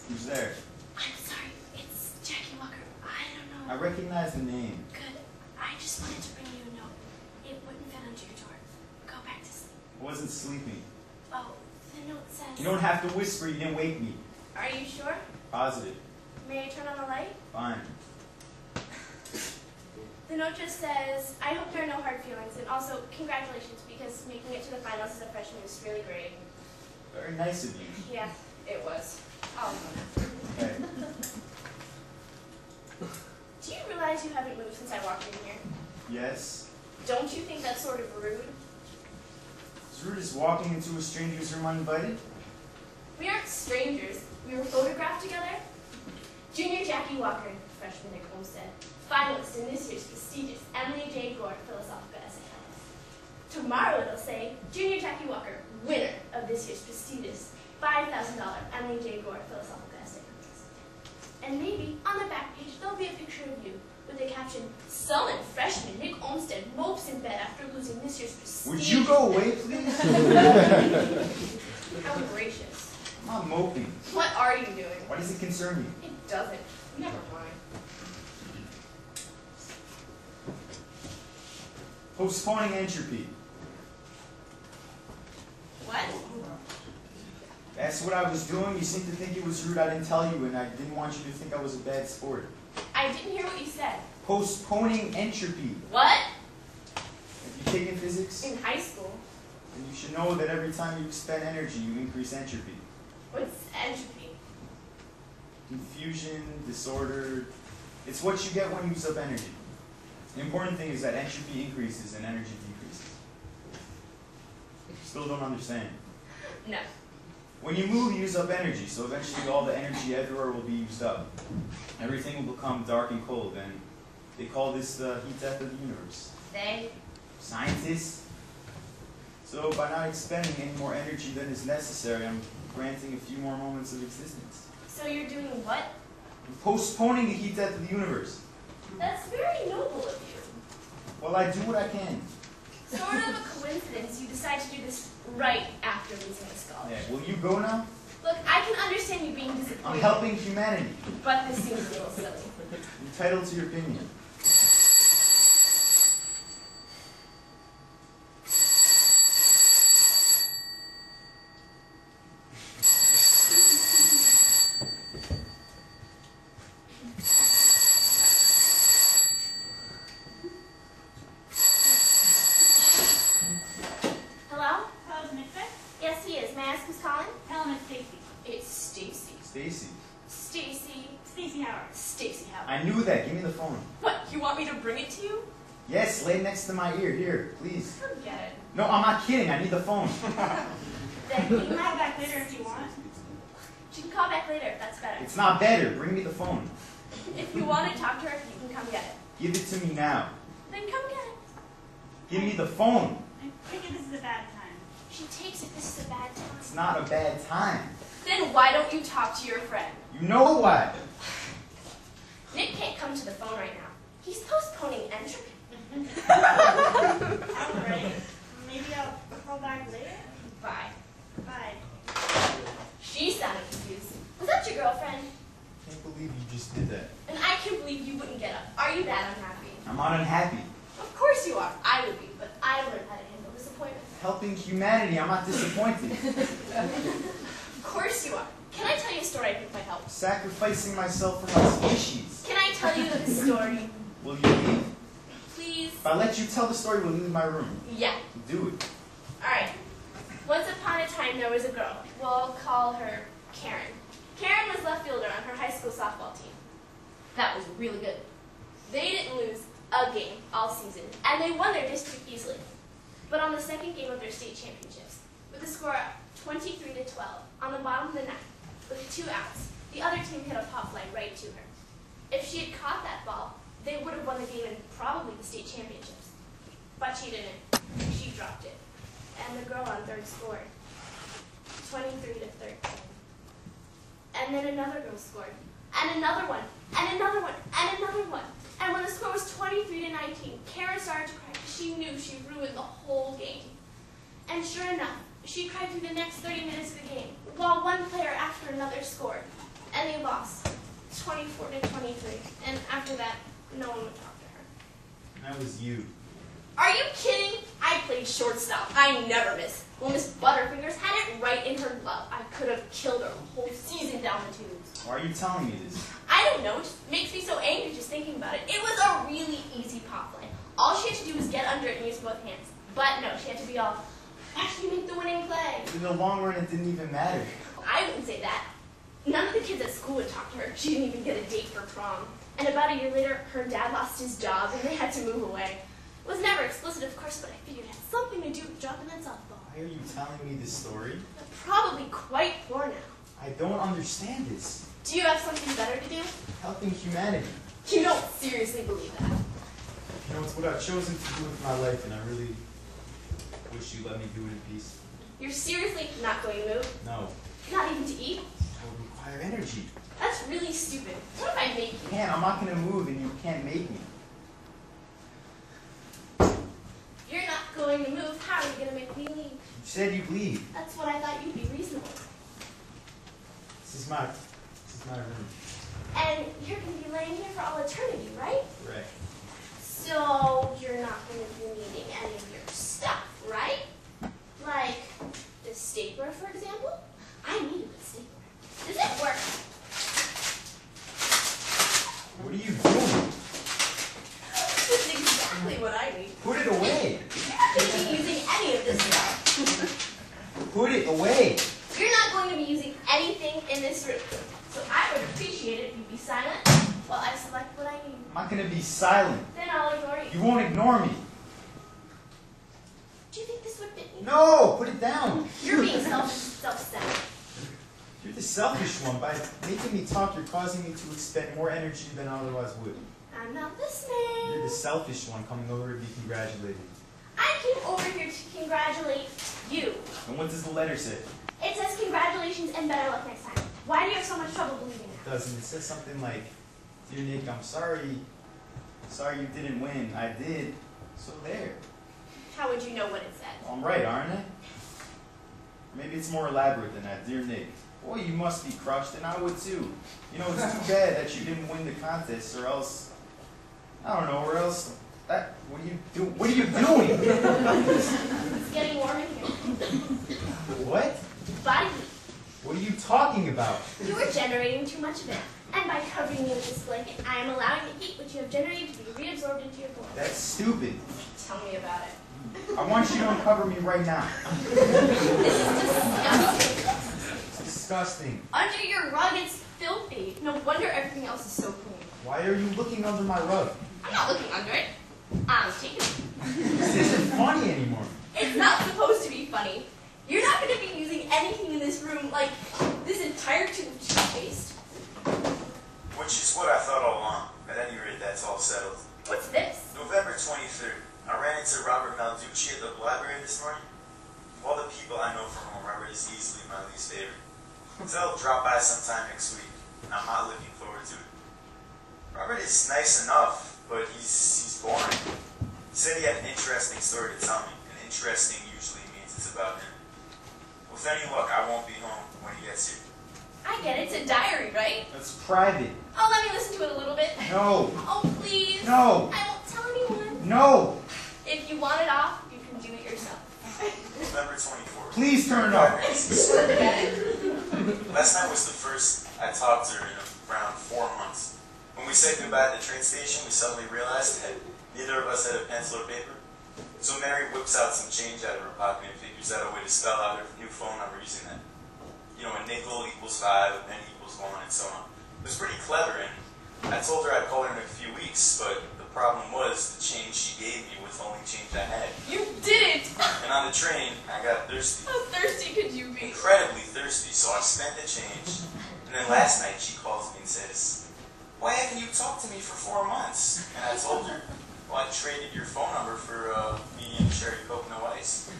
Who's there? I'm sorry, it's Jackie Walker. I don't know. I recognize the name. Good. I just wanted to bring you a note. It wouldn't fit under your door. Go back to sleep. I wasn't sleeping. Oh, the note says... You don't have to whisper, you didn't wake me. Are you sure? Positive. May I turn on the light? Fine. The note just says, I hope there are no hard feelings, and also congratulations, because making it to the finals as a freshman is really great. Very nice of you. Yeah, it was. I'll go now. Okay. Do you realize you haven't moved since I walked in here? Yes. Don't you think that's sort of rude? As rude as walking into a stranger's room uninvited? We aren't strangers. We were photographed together. Junior Jackie Walker, freshman at Homestead, finalist in this year's prestigious Emily J. Gore Philosophical Essay Contest. Tomorrow it'll say, Junior Jackie Walker, winner of this year's prestigious $5,000 Emily J. Gore Philosophical Essay Contest. And maybe on the back page there'll be a picture of you with the caption, Sullen freshman Nick Olmsted mopes in bed after losing this year's prestigious... Would you go away, please? How gracious. I'm not moping. What are you doing? Why does it concern you? It doesn't. Never mind. Postponing entropy. What? That's what I was doing. You seem to think it was rude. I didn't tell you, and I didn't want you to think I was a bad sport. I didn't hear what you said. Postponing entropy. What? Have you taken physics? In high school. And you should know that every time you expend energy, you increase entropy. What's entropy? Confusion, disorder. It's what you get when you use up energy. The important thing is that entropy increases and energy decreases. Still don't understand. No. When you move, you use up energy, so eventually all the energy everywhere will be used up. Everything will become dark and cold, and they call this the heat death of the universe. They? Scientists. So by not expending any more energy than is necessary, I'm granting a few more moments of existence. So you're doing what? I'm postponing the heat death of the universe. That's very noble of you. Well, I do what I can. Sort of a coincidence you decide to do this right after losing a scholarship. Yeah, will you go now? Look, I can understand you being disappointed. I'm helping humanity. But this seems a little silly. Entitled to your opinion. Hello? Hello, is Nick there? Yes, he is. May I ask who's calling? Tell him it's Stacey. It's Stacey. Stacey. Stacey. Stacey Howard. Stacey Howard. I knew that. Give me the phone. What, you want me to bring it to you? Yes, lay it next to my ear. Here, please. Forget it. No, I'm not kidding. I need the phone. Then you Call might back later if you want. You can call back later if that's better. It's not better. Bring me the phone. If you want to talk to her, you can come get it. Give it to me now. Then come get it. Give me the phone. I think this is a bad time. She takes it this is a bad time. It's not a bad time. Then why don't you talk to your friend? You know what? Nick can't come to the phone right now. He's postponing entropy. Alright. Maybe I'll call back later? Bye. Bye. She sounded confused. Was that your girlfriend? I can't believe you just did that. And I can't believe you wouldn't get up. Are you that unhappy? I'm not unhappy. Of course you are. I would be, but I learned how to handle disappointment. Helping humanity. I'm not disappointed. Of course you are. Can I tell you a story I think might help? Sacrificing myself for my species. Can I tell you the story? Will you leave? Please? If I let you tell the story, will you leave my room? Yeah. Do it. Alright. Once upon a time, there was a girl. We'll call her Karen. Karen was left fielder on her high school softball team. That was really good. They didn't lose a game all season, and they won their district easily. But on the second game of their state championships, with the score 23-12, on the bottom of the ninth, with 2 outs, the other team hit a pop fly right to her. If she had caught that ball, they would have won the game and probably the state championships. But she didn't. She dropped it. And the girl on third scored 23-13. And then another girl scored. And another one. And another one. And another one. And when the score was 23-19, Karen started to cry because she knew she ruined the whole game. And sure enough, she cried through the next 30 minutes of the game, while one player after another scored. And Then you lost 24 to 23. And after that, no one would talk to her. That was you. Are you kidding? I played shortstop. I never missed. Well, Miss Butterfingers had it right in her glove. I could have killed her a whole season down the tubes. Why are you telling me this? I don't know. It just makes me so angry just thinking about it. It was a really easy pop play. All she had to do was get under it and use both hands. But no, she had to be all, watch me make the winning play. In the long run, it didn't even matter. I wouldn't say that. None of the kids at school would talk to her. She didn't even get a date for prom. And about a year later, her dad lost his job and they had to move away. It was never explicit, of course, but I figured it had something to do with dropping that softball. Why are you telling me this story? I'm probably quite poor now. I don't understand this. Do you have something better to do? Helping humanity. You don't seriously believe that. You know, it's what I've chosen to do with my life, and I really wish you let me do it in peace. You're seriously not going to move? No. Not even to eat? That would require energy. That's really stupid. What if I make you? You can't. I'm not going to move, and you can't make me. You're not going to move. How are you going to make me leave? You said you'd leave. That's what I thought you'd be reasonable. This is my room. And you're going to be laying here for all eternity, right? Correct. So you're not going to be needing any of your stuff, right? Like the stapler, for example? I needed the stapler. Does it work? What are you doing? That's exactly what I need. Put it away. You're not going to be using any of this stuff. Put it away. You're not going to be using anything in this room. So I would appreciate it if you'd be silent while I select what I need. I'm not going to be silent. Then I'll ignore you. You won't ignore me. Do you think this would fit me? No, put it down. You're being self-centered. You're the selfish one. By making me talk, you're causing me to expend more energy than I otherwise would. I'm not listening. You're the selfish one coming over to be congratulated. I came over here to congratulate you. And what does the letter say? It says congratulations and better luck next time. Why do you have so much trouble believing It that? doesn't. It says something like, Dear Nick, I'm sorry. Sorry you didn't win. I did. So there. How would you know what it said? Well, I'm right, aren't I? Maybe it's more elaborate than that. Dear Nick, boy, you must be crushed, and I would too. You know, it's too bad that you didn't win the contest, or else, I don't know, or else, what are you doing? What are you doing? It's getting warm in here. What? Body heat. What are you talking about? You are generating too much of it. And by covering you with this blanket, I am allowing the heat which you have generated to be reabsorbed into your blood. That's stupid. Tell me about it. I want you to uncover me right now. This is disgusting. It's disgusting. Under your rug, it's filthy. No wonder everything else is so clean. Why are you looking under my rug? I'm not looking under it. I'm taking it. This isn't funny anymore. It's not supposed to be funny. You're not going to be using anything in this room like this entire tube of toothpaste. Which is what I thought all along. At any rate, that's all settled. What's this? November 23rd. I ran into Robert Malducci at the library this morning. Of all the people I know from home, Robert is easily my least favorite. So I'll drop by sometime next week, and I'm not looking forward to it. Robert is nice enough, but he's boring. He said he had an interesting story to tell me, and interesting usually means it's about him. With any luck, I won't be home when he gets here. I get it. It's a diary, right? That's private. Oh, let me listen to it a little bit. No. Oh, please. No. I won't tell anyone. No. If you want it off, you can do it yourself. November 24th. Please turn it off. Last night was the first I talked to her in around 4 months. When we said goodbye at the train station, we suddenly realized that neither of us had a pencil or paper. So Mary whips out some change out of her pocket and figures out a way to spell out her new phone number using that. You know, a nickel equals 5, a penny equals 1, and so on. It was pretty clever, and I told her I'd call her in a few weeks, but the problem was the change she gave me was the only change I had. You did it! And on the train, I got thirsty. How thirsty could you be? Incredibly thirsty, so I spent the change. And then last night, she calls me and says, why haven't you talked to me for 4 months? And I told her, well, I traded your phone number for medium cherry Coke, no ice.